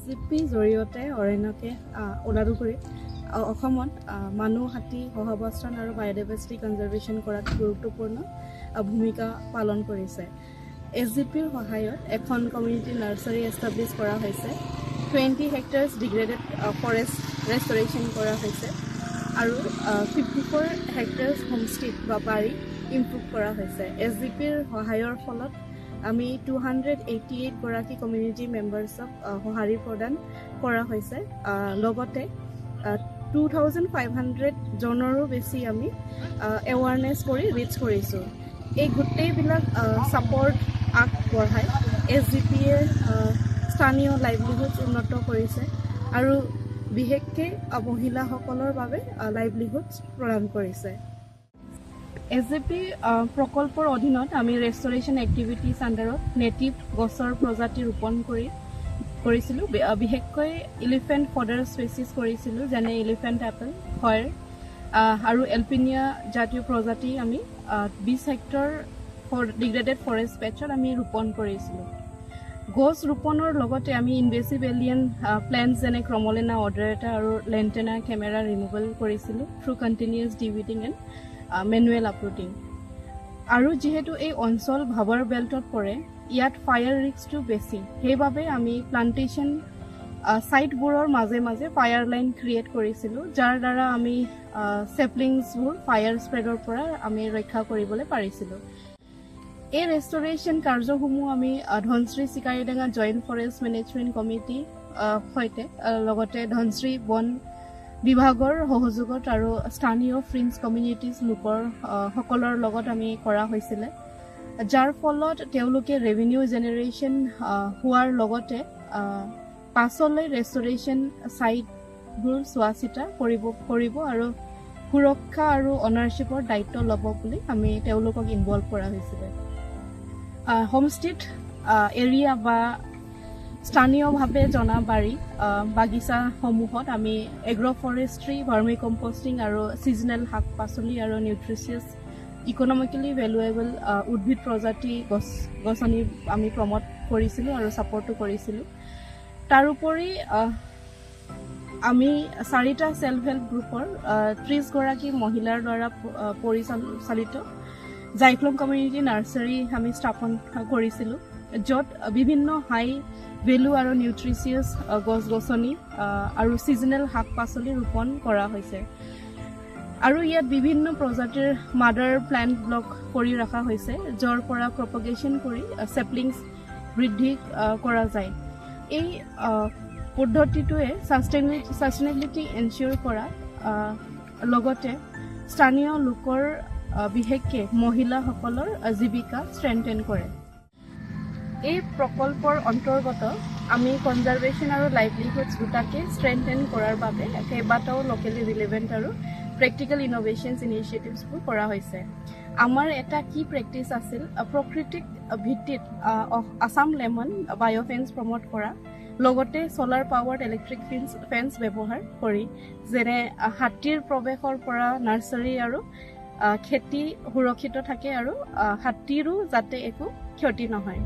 এছজিপি জৰিয়তে অৰণ্যকে ওলাদু কৰি অসমত মানুহ হাতী সহাৱস্থান আৰু বায়'ডাইভাৰ্চিটি কনজাৰ্ভেশ্যন কৰাত গুৰুত্বপূৰ্ণ ভূমিকা পালন কৰিছে। এছজিপিৰ সহায়ত এখন কমিউনিটি নাৰ্চাৰী এষ্টাব্লিছ কৰা হৈছে। 20 হেক্টাৰ্ছ ডিগ্ৰেডেড ফৰেষ্ট ৰেষ্টৰেশ্যন কৰা হৈছে আৰু 54 হেক্টাৰ্ছ হোমষ্টে বা বাৰী ইম্প্ৰুভ কৰা হৈছে। এছজিপিৰ সহায়ৰ ফলত আমি 288 গৰাকী কমিউনিটি মেম্বাৰ্ছক সঁহাৰি প্ৰদান কৰা হৈছে। লগতে 2500 জনৰো বেছি আমি এৱাৰনেছ কৰি ৰিচ কৰিছোঁ। এই গোটেইবিলাক ছাপৰ্ট আগবঢ়াই এছজিপিয়ে স্থানীয় লাইভলিহুড উন্নত কৰিছে আৰু বিশেষকৈ মহিলাসকলৰ বাবে লাইভলিহুড প্ৰদান কৰিছে। এছজিপি প্ৰকল্পৰ অধীনত আমি ৰেষ্টৰেশ্যন এক্টিভিটিছ আণ্ডাৰত নেটিভ গছৰ প্ৰজাতি ৰোপণ কৰিছিলোঁ। বিশেষকৈ এলিফেণ্ট ফডাৰ স্পেচিছ কৰিছিলোঁ, যেনে এলিফেণ্ট এপল, খয়েৰ আৰু এলপিনিয়া জাতীয় প্ৰজাতি আমি 20 হেক্টৰ ডিগ্ৰেডেড ফৰেষ্ট পেচত আমি ৰোপণ কৰিছিলোঁ। গছ ৰোপণৰ লগতে আমি ইনভেচিভ এলিয়েন প্লেণ্টছ যেনে ক্ৰমলেনা অডাৰেটা আৰু লেণ্টেনা কেমেৰা ৰিমুভেল কৰিছিলোঁ থ্ৰু কণ্টিনিউৱাছ ডিউটিং এণ্ড মেনুৱেল আপলোডিং। আৰু যিহেতু এই অঞ্চল ভাৱাৰ বেল্টত পৰে, ইয়াত ফায়াৰ ৰিস্কটো বেছি, সেইবাবে আমি প্লাণ্টেশ্যন ছাইটবোৰৰ মাজে মাজে ফায়াৰ লাইন ক্ৰিয়েট কৰিছিলোঁ, যাৰ দ্বাৰা আমি চেপলিংছবোৰ ফায়াৰ স্প্ৰেডৰ পৰা আমি ৰক্ষা কৰিবলৈ পাৰিছিলোঁ। এই ৰেষ্টৰেশ্যন কাৰ্যসমূহ আমি Dhansiri Chikaridanga joint forest management committee সৈতে লগতে ধনশ্ৰী বন বিভাগৰ সহযোগত আৰু স্থানীয় ফ্ৰিঞ্জ কমিউনিটিজ সকলৰ লগত আমি কৰা হৈছিলে, যাৰ ফলত তেওঁলোকে ৰেভিনিউ জেনেৰেশ্যন হোৱাৰ লগতে পাছলৈ ৰেষ্টৰেশ্যন ছাইটবোৰ চোৱা চিতা কৰিব আৰু সুৰক্ষা আৰু অনাৰশ্বিপৰ দায়িত্ব ল'ব বুলি আমি তেওঁলোকক ইনভলভ কৰা হৈছিলে। হোমষ্টেড এৰিয়া বা স্থানীয়ভাৱে জনা বাৰী বাগিচাসমূহত আমি এগ্ৰ' ফৰেষ্ট্ৰি, ভাৰ্মি কম্পষ্টিং আৰু ছিজনেল শাক পাচলি আৰু নিউট্ৰিচিয়াছ ইকনমিকেলি ভেলুৱেবল উদ্ভিদ প্ৰজাতি গছনি আমি প্ৰমোট কৰিছিলোঁ আৰু ছাপৰ্টো কৰিছিলোঁ। তাৰোপৰি আমি 4টা ছেল্ফ হেল্প গ্ৰুপৰ 30 গৰাকী মহিলাৰ দ্বাৰা পৰিচালিত জাইক্লুম কমিউনিটি নাৰ্চাৰী আমি স্থাপন কৰিছিলোঁ, য'ত বিভিন্ন হাই ভেলু আৰু নিউট্ৰিচিয়াছ গছ গছনি আৰু ছিজনেল শাক পাচলি ৰোপণ কৰা হৈছে। আৰু ইয়াত বিভিন্ন প্ৰজাতিৰ মাডাৰ প্লেণ্ট ব্লক কৰি ৰখা হৈছে, য'ৰ পৰা প্ৰপগেশ্যন কৰি চেপলিংছ বৃদ্ধি কৰা যায়। এই পদ্ধতিটোৱে ছাষ্টেইনেবিলিটি এনচিয়ৰ কৰা লগতে স্থানীয় লোকৰ বিশেষকৈ মহিলাসকলৰ জীৱিকা ষ্ট্ৰেংথেন কৰে। এই প্ৰকল্পৰ অন্তৰ্গত আমি কনজাৰ্ভেশ্যন আৰু লাইভলিহুডছ দুটাকে ষ্ট্ৰেংথেন কৰাৰ বাবে কেইবাটাও লোকেলি ৰিলেভেণ্ট আৰু প্ৰেক্টিকেল ইন'ভেশ্যনছ ইনিচিয়েটিভছবোৰ কৰা হৈছে। আমাৰ এটা কি প্ৰেক্টিচ আছিল, প্ৰকৃতিক ভিত্তিত আছাম লেমন বায়'ফেন্স প্ৰমোট কৰা, লগতে ছ'লাৰ পাৱাৰ্ড ইলেক্ট্ৰিক ফেন্স ব্যৱহাৰ কৰি, যেনে হাতীৰ প্ৰৱেশৰ পৰা নাৰ্চাৰী আৰু খেতি সুৰক্ষিত থাকে আৰু হাতীৰো যাতে একো ক্ষতি নহয়।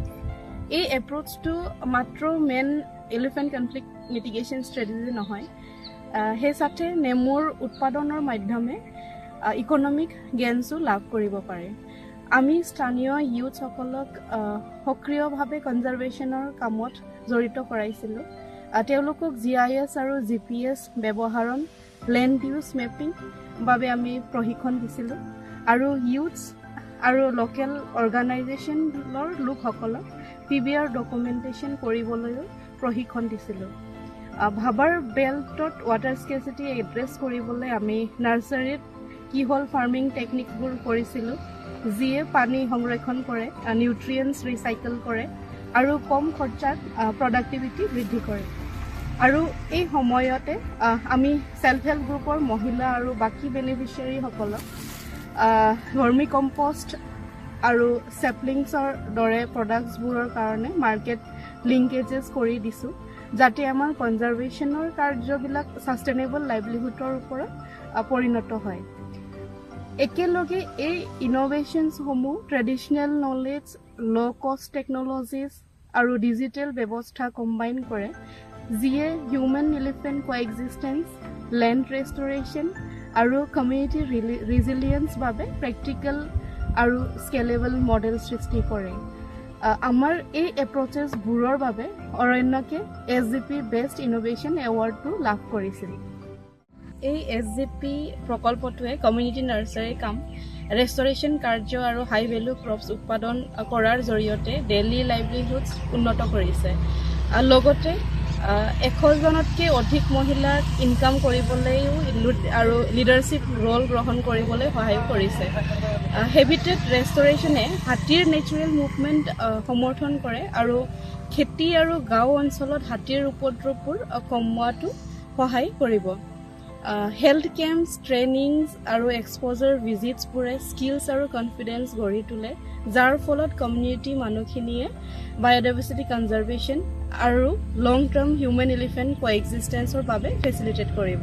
এই এপ্ৰ'চটো মাত্ৰ মেন এলিফেণ্ট কনফ্লিক্ট মিটিগেশ্যন ষ্ট্ৰেটেজি নহয়, সেই সাথে নেমুৰ উৎপাদনৰ মাধ্যমে ইকনমিক গেইনছো লাভ কৰিব পাৰে। আমি স্থানীয় ইউথসকলক সক্ৰিয়ভাৱে কনজাৰ্ভেশ্যনৰ কামত জড়িত কৰাইছিলোঁ। তেওঁলোকক GIS আৰু GPS ব্যৱহাৰণ, লেণ্ড ইউজ মেপিং বাবে আমি প্ৰশিক্ষণ দিছিলোঁ আৰু ইউথছ আৰু লোকেল অৰ্গেনাইজেশ্যনৰ লোকসকলক PBR ডকুমেণ্টেশ্যন কৰিবলৈও প্ৰশিক্ষণ দিছিলোঁ। ভাৱাৰ বেল্টত ৱাটাৰ স্কেচিটি এড্ৰেছ কৰিবলৈ আমি নাৰ্চাৰীত কিহল ফাৰ্মিং টেকনিকবোৰ কৰিছিলোঁ, যিয়ে পানী সংৰক্ষণ কৰে, নিউট্ৰিয়েণ্টছ ৰিচাইকেল কৰে আৰু কম খৰচাত প্ৰডাক্টিভিটি বৃদ্ধি কৰে। আৰু এই সময়তে আমি ছেল্ফ হেল্প গ্ৰুপৰ মহিলা আৰু বাকী বেনিফিচিয়াৰীসকলক ভাৰ্মি কম্পষ্ট আৰু চেপলিংছৰ দৰে প্ৰডাক্টছবোৰৰ কাৰণে মাৰ্কেট লিংকেজেছ কৰি দিছোঁ, যাতে আমাৰ কনজাৰ্ভেশ্যনৰ কাৰ্যবিলাক ছাষ্টেইনেবল লাইভলিহুডৰ ওপৰত পৰিণত হয়। একেলগে এই ইন'ভেশ্যনছসমূহ ট্ৰেডিশ্যনেল নলেজ, ল' কষ্ট টেকন'লজিজ আৰু ডিজিটেল ব্যৱস্থা কম্বাইন কৰে যিয়ে হিউমেন এলিফেণ্ট কোএক্সিষ্টেঞ্চ, লেণ্ড ৰেষ্টৰেশ্যন আৰু কমিউনিটি ৰিজিলিয়েন্স বাবে প্ৰেক্টিকেল আৰু স্কেলেবল মডেল সৃষ্টি কৰে। আমাৰ এই এপ্ৰচেছবোৰৰ বাবে অৰণ্যকে SGP বেষ্ট ইনোভেশ্যন এৱাৰ্ডটো লাভ কৰিছিল। এই SGP প্ৰকল্পটোৱে কমিউনিটি নাৰ্চাৰী কাম, ৰেষ্টৰেশ্যন কাৰ্য আৰু হাই ভেলু ক্ৰপছ উৎপাদন কৰাৰ জৰিয়তে ডেইলি লাইভলিহুডছ উন্নত কৰিছে। লগতে 100জনতকৈ অধিক মহিলাক ইনকাম কৰিবলৈও আৰু লিডাৰশ্বিপ ৰোল গ্ৰহণ কৰিবলৈ সহায় কৰিছে। হেবিটেট ৰেষ্টৰেশ্যনে হাতীৰ নেচাৰেল মুভমেণ্ট সমৰ্থন কৰে আৰু খেতি আৰু গাঁও অঞ্চলত হাতীৰ উপদ্ৰৱবোৰ কমোৱাটো সহায় কৰিব। হেল্থ কেম্পছ, ট্ৰেইনিংছ আৰু এক্সপ'জাৰ ভিজিটছবোৰে স্কিলছ আৰু কনফিডেন্স গঢ়ি তোলে, যাৰ ফলত কমিউনিটি মানুহখিনিয়ে বায়'ডাইভাৰ্চিটি কনজাৰ্ভেশ্যন আৰু লং টাৰ্ম হিউমেন এলিফেণ্ট কোএক্সিষ্টেঞ্চৰ বাবে ফেচিলিটেট কৰিব।